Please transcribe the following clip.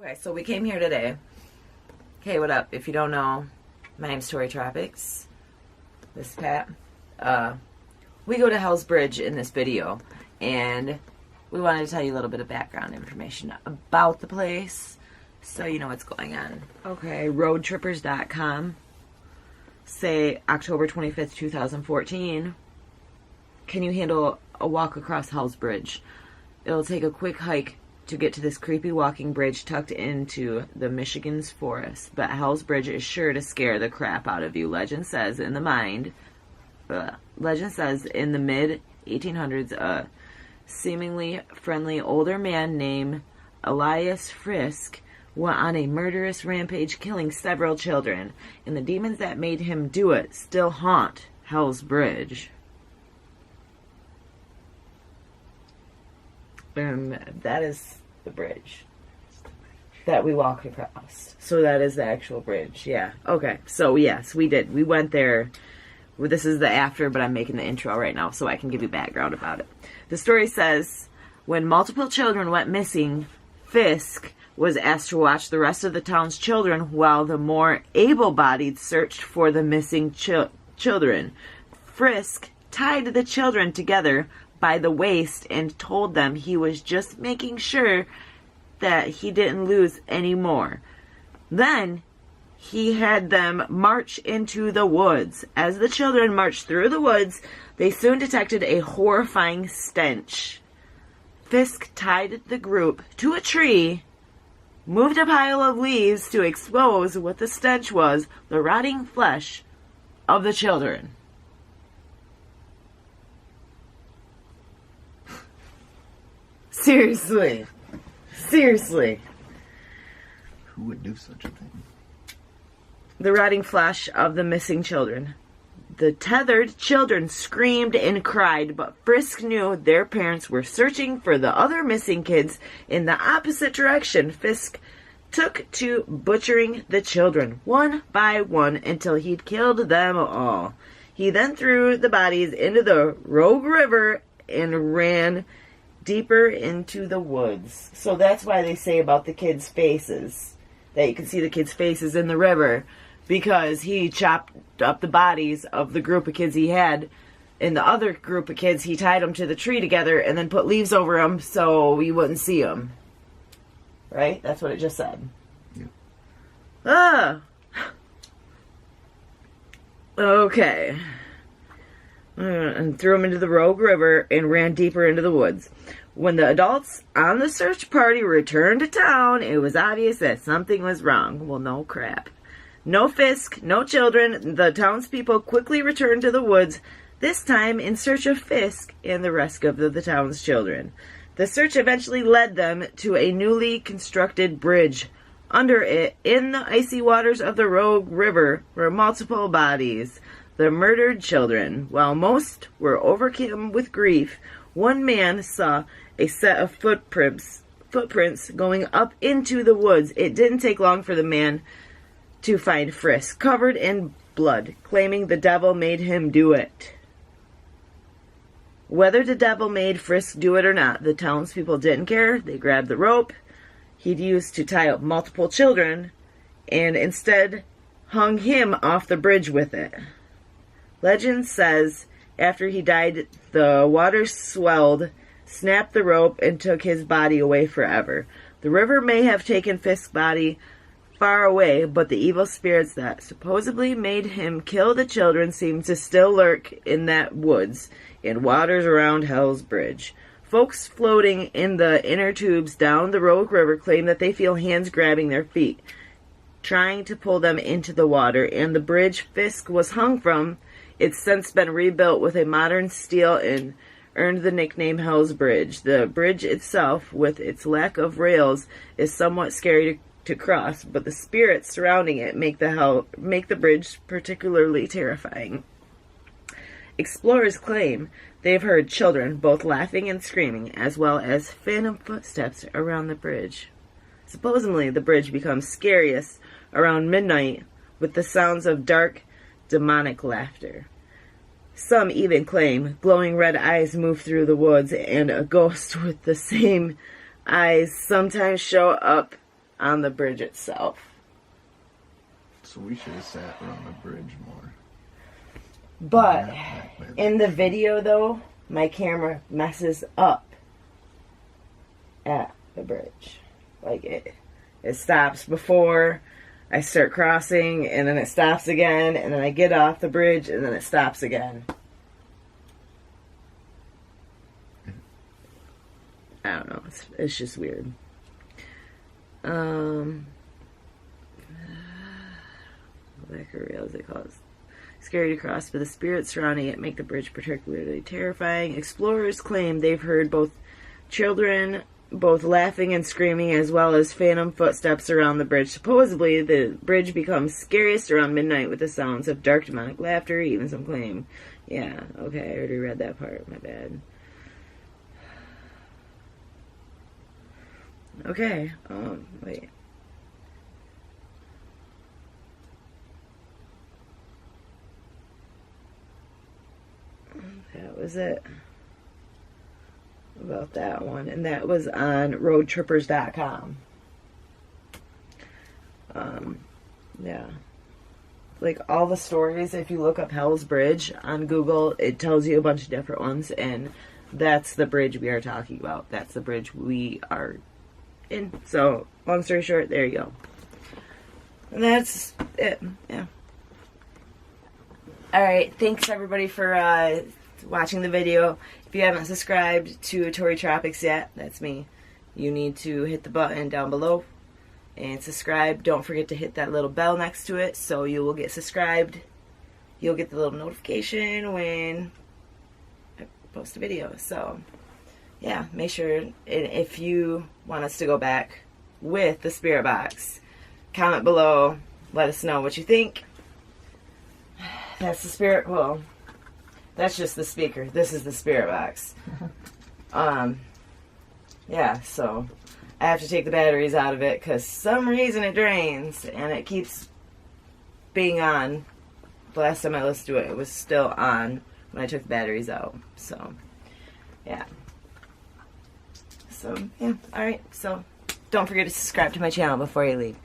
Okay, so we came here today. Hey, what up? If you don't know, my name's Tori Tropics. This is Pat. We go to Hell's Bridge in this video, and we wanted to tell you a little bit of background information about the place so you know what's going on. Okay, roadtrippers.com say October 25th, 2014. Can you handle a walk across Hell's Bridge? It'll take a quick hike to get to this creepy walking bridge tucked into the Michigan's forest, but Hell's Bridge is sure to scare the crap out of you. Legend says in the mid-1800s, a seemingly friendly older man named Elias Frisk went on a murderous rampage, killing several children, and the demons that made him do it still haunt Hell's Bridge. That is the bridge that we walked across. So that is the actual bridge. Yeah. Okay. So yes, we did. We went there. Well, this is the after, but I'm making the intro right now so I can give you background about it. The story says, when multiple children went missing, Fisk was asked to watch the rest of the town's children while the more able-bodied searched for the missing children. Frisk tied the children together by the waist and told them he was just making sure that he didn't lose any more. Then he had them march into the woods. As the children marched through the woods, they soon detected a horrifying stench. Fisk tied the group to a tree, moved a pile of leaves to expose what the stench was, the rotting flesh of the children. Seriously. Who would do such a thing? The rotting flesh of the missing children. The tethered children screamed and cried, but Frisk knew their parents were searching for the other missing kids in the opposite direction. Fisk took to butchering the children, one by one, until he'd killed them all. He then threw the bodies into the Rogue River and ran deeper into the woods. So that's why they say about the kids' faces, that you can see the kids' faces in the river, because he chopped up the bodies of the group of kids he had, and the other group of kids, he tied them to the tree together and then put leaves over them so you wouldn't see them. Right? That's what it just said. Yeah. Ah! Okay. And threw him into the Rogue River and ran deeper into the woods. When the adults on the search party returned to town, it was obvious that something was wrong. Well, no crap. No Fisk, no children. The townspeople quickly returned to the woods, this time in search of Fisk and the rest of the town's children. The search eventually led them to a newly constructed bridge. Under it, in the icy waters of the Rogue River, were multiple bodies. The murdered children. While most were overcome with grief, one man saw a set of footprints going up into the woods. It didn't take long for the man to find Frisk, covered in blood, claiming the devil made him do it. Whether the devil made Frisk do it or not, the townspeople didn't care. They grabbed the rope he'd used to tie up multiple children and instead hung him off the bridge with it. Legend says after he died, the water swelled, snapped the rope, and took his body away forever. The river may have taken Fisk's body far away, but the evil spirits that supposedly made him kill the children seem to still lurk in that woods and waters around Hell's Bridge. Folks floating in the inner tubes down the Rogue River claim that they feel hands grabbing their feet, trying to pull them into the water, and the bridge Fisk was hung from, it's since been rebuilt with a modern steel and earned the nickname Hell's Bridge. The bridge itself, with its lack of rails, is somewhat scary to cross, but the spirits surrounding it make the bridge particularly terrifying. Explorers claim they've heard children both laughing and screaming, as well as phantom footsteps around the bridge. Supposedly, the bridge becomes scariest around midnight with the sounds of dark, demonic laughter. Some even claim glowing red eyes move through the woods, and a ghost with the same eyes sometimes show up on the bridge itself. So we should have sat around the bridge more. But Yeah, that- in the video, though, my camera messes up at the bridge. Like, it stops before I start crossing, and then it stops again, and then I get off the bridge, and then it stops again. I don't know. It's just weird. Back or rails, they call it. Scary to cross, but the spirits surrounding it make the bridge particularly terrifying. Explorers claim they've heard both children laughing and screaming, as well as phantom footsteps around the bridge. Supposedly, the bridge becomes scariest around midnight with the sounds of dark demonic laughter, even some claim. Yeah, okay, I already read that part. My bad. Okay, wait. That was it about that one, and that was on roadtrippers.com. Yeah, like all the stories, if you look up Hell's Bridge on Google, it tells you a bunch of different ones, and that's the bridge we are talking about. That's the bridge we are in. So long story short, there you go, and that's it. Yeah. Alright, thanks everybody for watching the video. If you haven't subscribed to Tori Tropics yet, that's me, you need to hit the button down below and subscribe. Don't forget to hit that little bell next to it so you will get subscribed. You'll get the little notification when I post a video. So, yeah, make sure, and if you want us to go back with the spirit box, comment below, let us know what you think. That's the spirit, well, that's just the speaker. This is the spirit box. Yeah, so I have to take the batteries out of it because some reason it drains and it keeps being on. The last time I listened to it, it was still on when I took the batteries out. So, yeah. So, yeah, alright. So, don't forget to subscribe to my channel before you leave.